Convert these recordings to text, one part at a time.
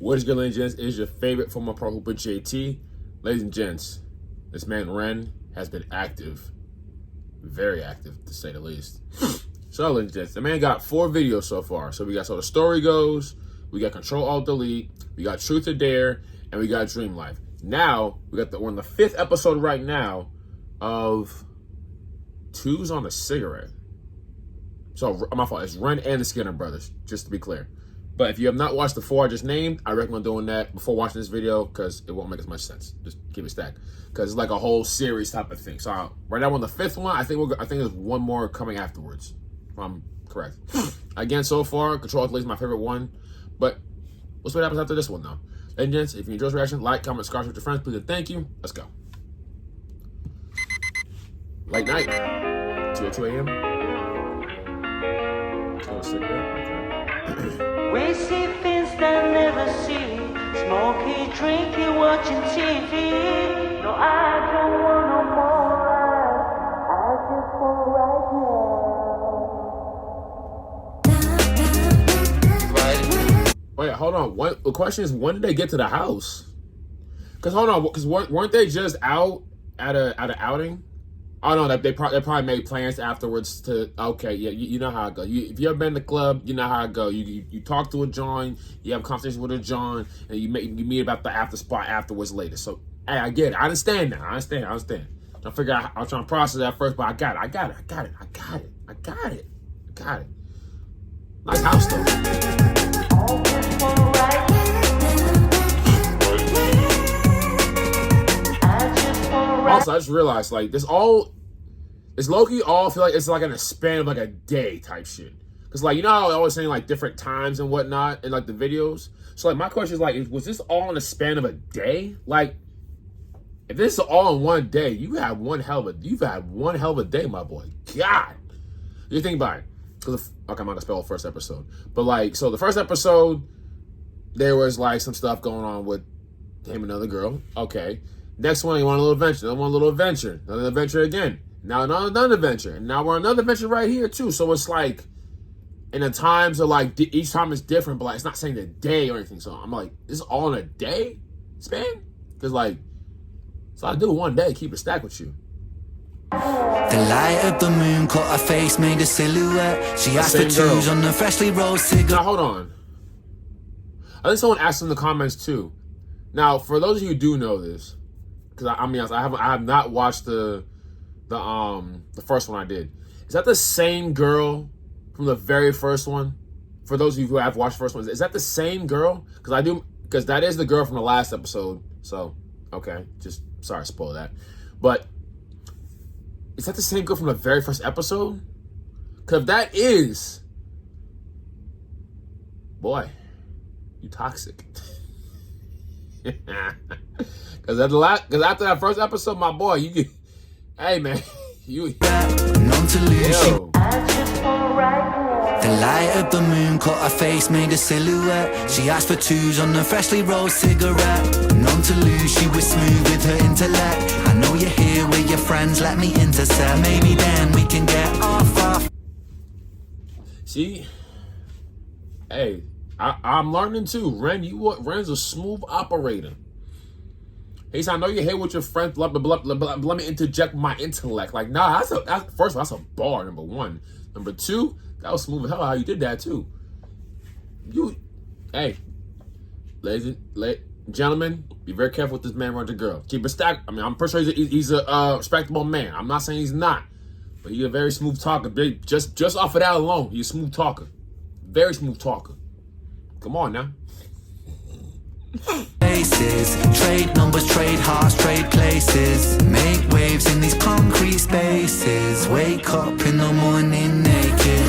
What is good, ladies and gents? It is your favorite former pro hooper, JT. Ladies and gents, this man Ren has been active. Very active, to say the least. So, ladies and gents, the man got 4 videos so far. So we got So the Story Goes, we got Control Alt Delete, we got Truth or Dare, and we got Dream Life. Now, we're on the 5th episode right now of Two's on a Cigarette. So, my fault, it's Ren and the Skinner Brothers, just to be clear. But if you have not watched the 4 I just named, I recommend doing that before watching this video because it won't make as much sense. Just keep it stacked because it's like a whole series type of thing. So right now we're on the 5th one. I think there's one more coming afterwards, if I'm correct. Again, so far, Control Alt Delete is my favorite one. But we'll see what happens after this one, though. And gents, if you enjoyed this reaction, like, comment, subscribe with your friends, please, and thank you. Let's go. Late night, 2:02 a.m. Oh, cigarette. Okay. We see things that never see, smoky, drinking, watching TV. No, I don't want no more life, I just want right now. Wait, hold on. The question is, when did they get to the house? Because hold on, because weren't they just out at an outing? Oh no, they probably made plans afterwards to. Okay, yeah, you know how it goes. If you ever been to the club, you know how it goes. You talk to a John, you have a conversation with a John, and you meet about the after spot afterwards later. So hey, I get it. I understand now. I understand. I figure out. I was trying to process that first, but I got it. Nice house though. Also, I just realized, like, it's low-key all feel like it's like in a span of like a day type shit. Because, like, you know how I always saying like different times and whatnot in like the videos? So, like, my question is, like, was this all in a span of a day? Like, if this is all in one day, you've had one hell of a day, my boy. God. You think about it. Because, okay, I'm not gonna spell the first episode. But, like, so the first episode, there was like some stuff going on with him and another girl. Okay. Next one, you want a little adventure. Another one, a little adventure. Another adventure again. Now another adventure. And now we're on another adventure right here too. So it's like, and the times are like, each time is different, but like it's not saying the day or anything. So I'm like, this is all in a day span? Because like, so I do one day, keep it stacked with you. The light of the moon caught her face, made a silhouette. She asked for twos on the freshly rolled cigarette. Now hold on. I think someone asked in the comments too. Now, for those of you who do know this, because I mean, I have not watched the first one I did. Is that the same girl from the very first one? For those of you who have watched the first one, is that the same girl? Because that is the girl from the last episode. So, okay, just sorry to spoil that. But is that the same girl from the very first episode? Because if that is, boy, you toxic. Because after that first episode, my boy, you get, hey man, you. Yo. The light of the moon caught her face, made a silhouette. She asked for twos on the freshly rolled cigarette. None to lose, she was smooth with her intellect. I know you're here with your friends, let me intercept. Maybe then we can get off. See, hey, I'm learning too. Ren's a smooth operator. He said, I know you're here with your friends, blah, blah, blah, blah, blah, let me interject my intellect. Like, nah, first of all, that's a bar, number one. Number two, that was smooth as hell how you did that, too. Hey, ladies and gentlemen, be very careful with this man around your girl. Keep it stacked. I mean, I'm pretty sure he's a respectable man. I'm not saying he's not. But he's a very smooth talker. Just off of that alone, he's a smooth talker. Very smooth talker. Come on now. Faces, trade numbers, trade hearts, trade places. Make waves in these concrete spaces. Wake up in the morning naked.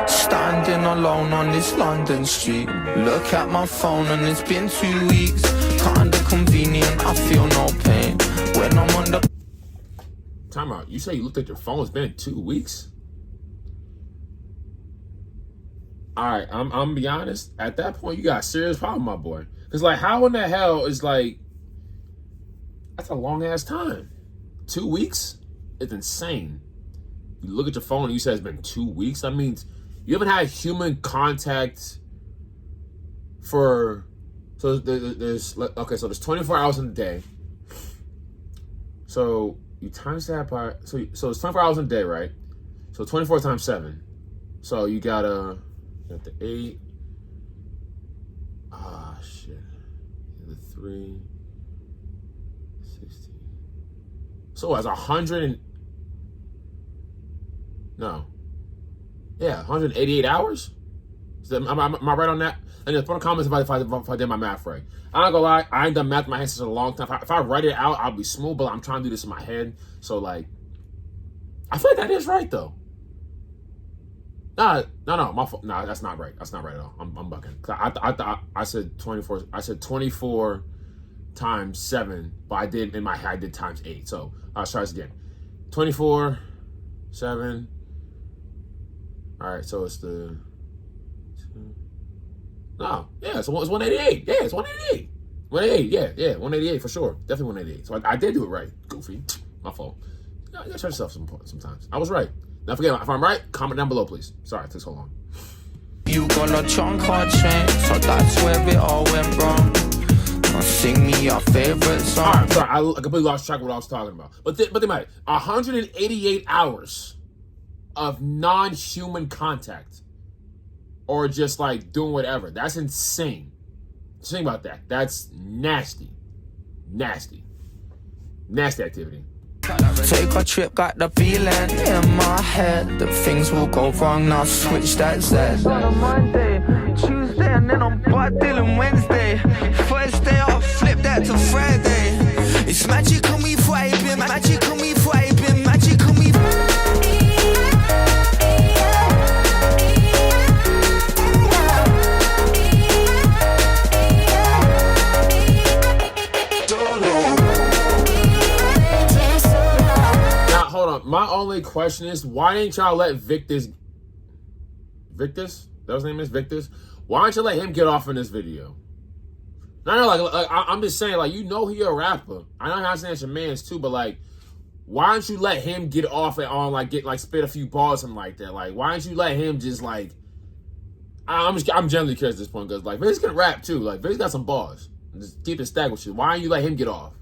Standing alone on this London street. Look at my phone and it's been 2 weeks. Kinda convenient, I feel no pain when I'm on the. Time out. You say you looked at your phone. It's been 2 weeks. All right, I'm gonna be honest. At that point, you got a serious problem, my boy. Because, like, how in the hell is, like, that's a long-ass time. 2 weeks is insane. You look at your phone and you say it's been 2 weeks. That means you haven't had human contact for, so there's 24 hours in a day. So you times that by, so it's 24 hours in a day, right? So 24 times 7. So you got the 8. The 3, 16. So as 188 hours? Am I right on that? And just put in the comments if I did my math right. I'm not gonna lie, I ain't done math in my head since a long time. If I write it out, I'll be smooth, but I'm trying to do this in my head. So like, I feel like that is right though. No, my fault. No, that's not right. That's not right at all. I'm bucking. I said 24. I said 24 times 7, but I did in my head. I did times 8. So I'll try this again. 24, 7. All right. So it's the. No, yeah. So it's 188. Yeah, it's 188. 188. Yeah, 188 for sure. Definitely 188. So I did do it right. Goofy. My fault. You gotta try yourself sometimes. I was right. Now forget, if I'm right, comment down below, please. Sorry, it took so long. You got a chunk or chain, so that's where it all went wrong. Sing me your favorite song. All right, sorry, I completely lost track of what I was talking about. But they might 188 hours of non-human contact, or just like doing whatever. That's insane. Think about that. That's nasty, nasty activity. Take a trip, got the feeling in my head that things will go wrong. Now switch that Z. On a Monday, Tuesday, and then I'm dealing Wednesday. Thursday, I'll flip that to Friday. It's magical me vibing, magical me vibing, magical me. My only question is, why didn't y'all let Victus, that his name is Victus? Why didn't you let him get off in this video? No, like I'm just saying, like, you know he a rapper. I know how to say it's your man's too, but like, why don't you let him get off and on, like, spit a few bars and like that? Like, why don't you let him just like, I'm generally curious at this point, because like, Victus can rap too. Like, Victus got some bars. Just keep it stacked with you. Why don't you let him get off?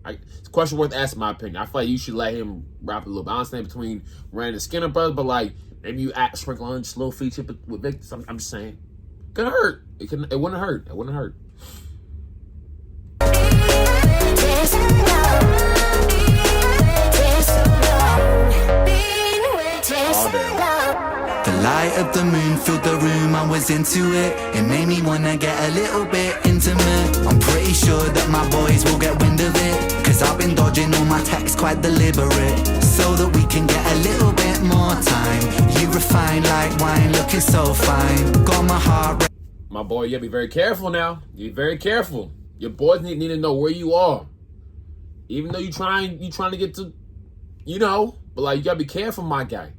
It's a question worth asking, my opinion. I feel like you should let him rap a little bit. I understand between Ren and Skinner brothers, but like, maybe you sprinkle on just a little feature with Victus. I'm just saying. It couldn't hurt. It wouldn't hurt. It wouldn't hurt. The light of the moon filled the room, I was into it. It made me wanna get a little bit intimate. I'm pretty sure that my boys will get wind of it, cause I've been dodging all my texts quite deliberate, so that we can get a little bit more time. You refine like wine, looking so fine. Got my heart. My boy, you gotta be very careful now. You're very careful. Your boys need to know where you are. Even though you trying to get to, but like, you gotta be careful, my guy.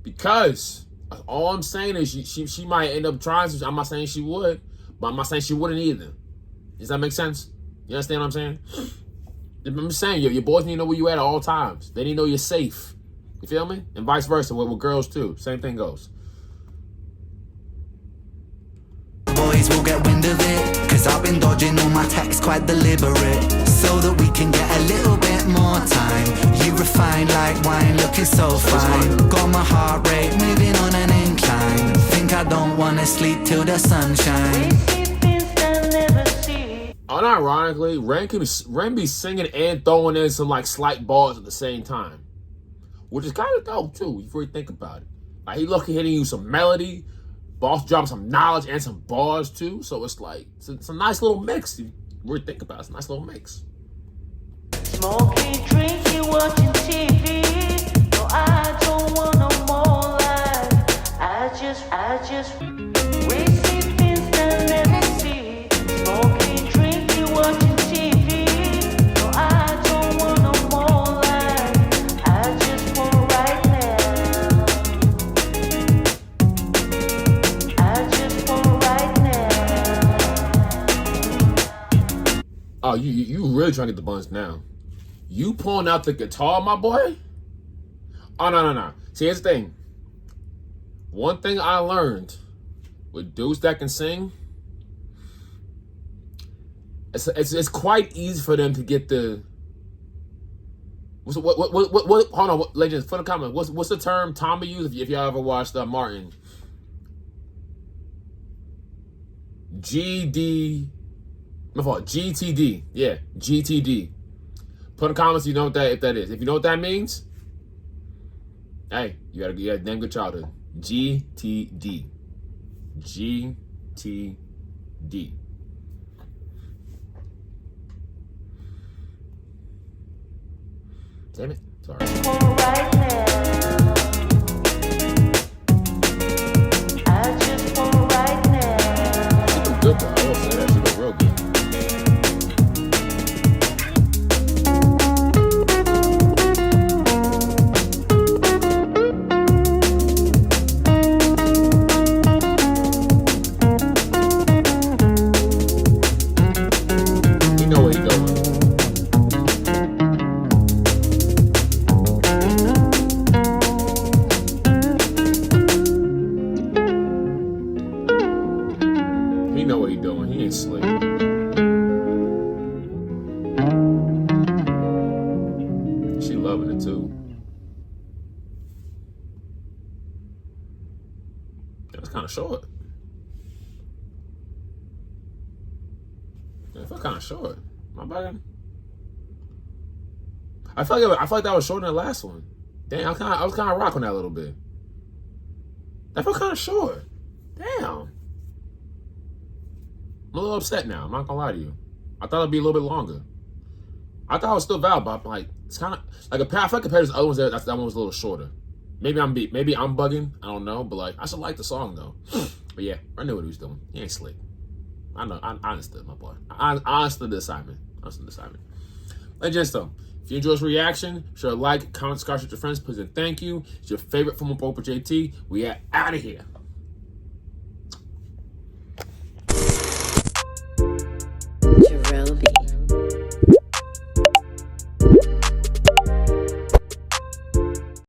Because all I'm saying is she might end up trying to. I'm not saying she would, but I'm not saying she wouldn't either. Does that make sense? You understand what I'm saying? I'm just saying, your boys need to know where you at all times. They need to know you're safe. You feel me? And vice versa with girls too. Same thing goes. Boys will get wind of it, cause I've been dodging all my texts quite deliberate, so that we can get a little bit more time. You refine like wine, looking so fine. Got my heart rate moving on an incline. Think I don't wanna sleep till the sunshine. Unironically, Ren be singing and throwing in some like slight bars at the same time, which is kind of dope too, if you really think about it. Like, he hitting you some melody, boss dropping some knowledge and some bars too. So it's like, it's a nice little mix. If you really think about it, it's a nice little mix. Smoking, drinking, watching TV. No, I don't want no more life. I just racing things that never see. Smoking, drinking, watching TV. No, I don't want no more life. I just want right now. I just want right now. Oh, you really trying to get the buns now. You pulling out the guitar, my boy? Oh, no. See, here's the thing. One thing I learned with dudes that can sing, it's quite easy for them to get the. What hold on, legends, for the comment. What's the term Tommy used if y'all ever watched Martin? GTD. Yeah, GTD. Put in the comments if you know what that is. If you know what that means, hey, you had a damn good childhood. GTD. GTD. Damn it. Sorry. Right now. I just want right now. She look good though. I will say that. She look real good. You know what he doing. He know what he doing. He ain't slick. She loving it too. That's kind of short. That felt kind of short. My bad. I feel like that was shorter than the last one. Damn, I was kind of rocking that a little bit. That felt kind of short. Damn. I'm a little upset now. I'm not gonna lie to you. I thought it'd be a little bit longer. I thought it was still valid, but I'm like, it's kind of like I feel like compared to the other ones, that one was a little shorter. Maybe I'm bugging. I don't know, but like I should like the song though. But yeah, I knew what he was doing. He ain't slick. I know. I understood, my boy. I understood the assignment. Legends though. If you enjoyed this reaction, sure like, comment, subscribe with your friends, please, and thank you. It's your favorite former pro JT. We are out of here.